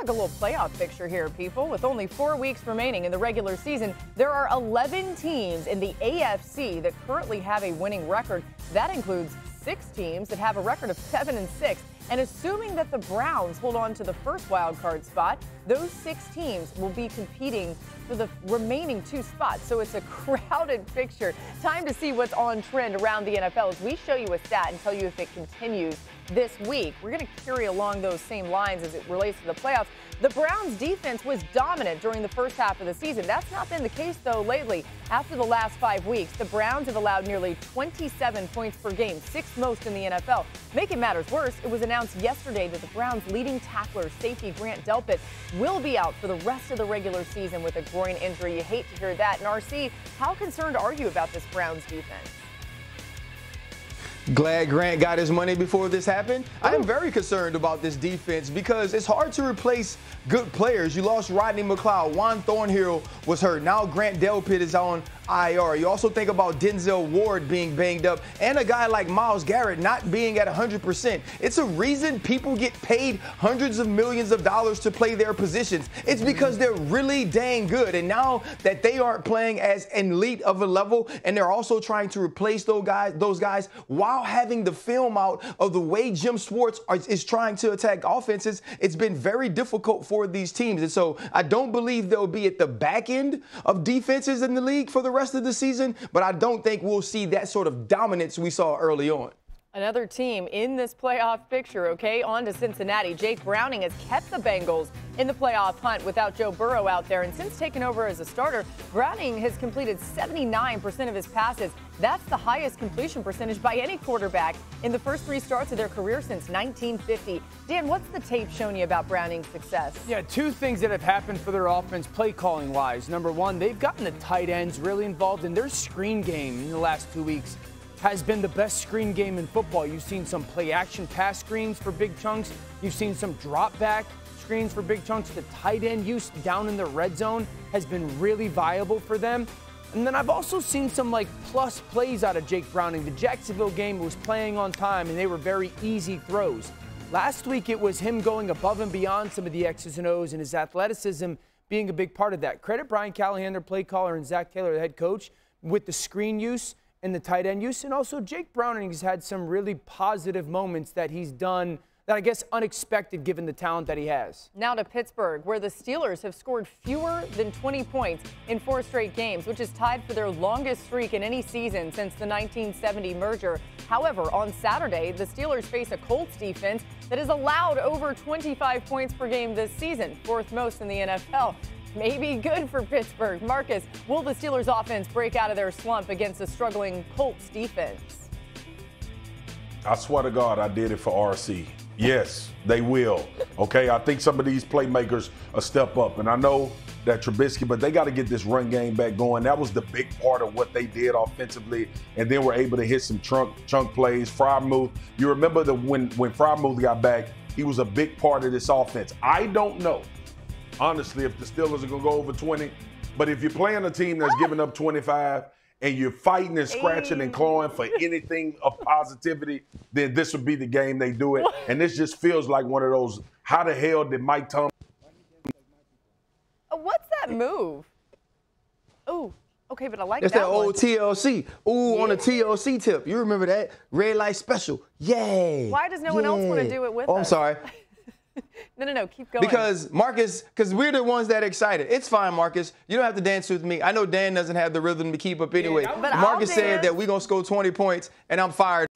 like a little playoff picture here, people. With only 4 weeks remaining in the regular season, there are 11 teams in the AFC that currently have a winning record. That includes 6 teams that have a record of 7-6. And assuming that the Browns hold on to the first wild card spot, those 6 teams will be competing for the remaining 2 spots. So it's a crowded picture. Time to see what's on trend around the NFL as we show you a stat and tell you if it continues this week. We're going to carry along those same lines as it relates to the playoffs. The Browns defense was dominant during the first half of the season. That's not been the case, though, lately. After the last 5 weeks, the Browns have allowed nearly 27 points per game, 6th most in the NFL. Making matters worse, it was announced yesterday that the Browns' leading tackler, safety Grant Delpit, will be out for the rest of the regular season with a groin injury. You hate to hear that. And RC, how concerned are you about this Browns defense? Glad Grant got his money before this happened. I am very concerned about this defense because it's hard to replace good players. You lost Rodney McLeod. Juan Thornhill was hurt. Now Grant Delpit is on IR. You also think about Denzel Ward being banged up and a guy like Myles Garrett not being at 100%. It's a reason people get paid hundreds of millions of dollars to play their positions. It's because they're really dang good. And now that they aren't playing as elite of a level and they're also trying to replace those guys while having the film out of the way Jim Schwartz is trying to attack offenses, it's been very difficult for these teams. And so I don't believe they'll be at the back end of defenses in the league for the rest of the season, but I don't think we'll see that sort of dominance we saw early on. Another team in this playoff picture, okay? On to Cincinnati. Jake Browning has kept the Bengals in the playoff hunt without Joe Burrow out there. And since taking over as a starter, Browning has completed 79% of his passes. That's the highest completion percentage by any quarterback in the first 3 starts of their career since 1950. Dan, what's the tape showing you about Browning's success? Yeah, 2 things that have happened for their offense play calling wise. Number 1, they've gotten the tight ends really involved in their screen game in the last 2 weeks. Has been the best screen game in football. You've seen some play action pass screens for big chunks. You've seen some drop back screens for big chunks. The tight end use down in the red zone has been really viable for them. And then I've also seen some plus plays out of Jake Browning. The Jacksonville game was playing on time and they were very easy throws. Last week it was him going above and beyond some of the X's and O's and his athleticism being a big part of that. Credit Brian Callahan, their play caller, and Zach Taylor, the head coach, with the screen use and the tight end use. And also Jake Browning has had some really positive moments that he's done that I guess unexpected given the talent that he has. Now to Pittsburgh, where the Steelers have scored fewer than 20 points in 4 straight games, which is tied for their longest streak in any season since the 1970 merger. However, on Saturday, the Steelers face a Colts defense that has allowed over 25 points per game this season, 4th most in the NFL. Maybe good for Pittsburgh. Marcus, will the Steelers offense break out of their slump against a struggling Colts defense? I swear to God, I did it for RC. Yes, they will. Okay, I think some of these playmakers will step up. And I know that Trubisky, but they got to get this run game back going. That was the big part of what they did offensively. And then we're able to hit some chunk plays. Freiermuth, you remember when Freiermuth got back, he was a big part of this offense. I don't know, honestly, if the Steelers are going to go over 20. But if you're playing a team that's giving up 25 and you're fighting and scratching and clawing for anything of positivity, then this would be the game they do it. And this just feels like one of those, how the hell did Mike Thomas? What's that move? Ooh, okay, but I like That's that that old TLC. Ooh, on a TLC tip. You remember that? Red light special. Yay. Why does no one else want to do it with us? I'm sorry. No, keep going. Because we're the ones that are excited. It's fine, Marcus. You don't have to dance with me. I know Dan doesn't have the rhythm to keep up anyway. Yeah, but Marcus said that we're going to score 20 points, and I'm fired.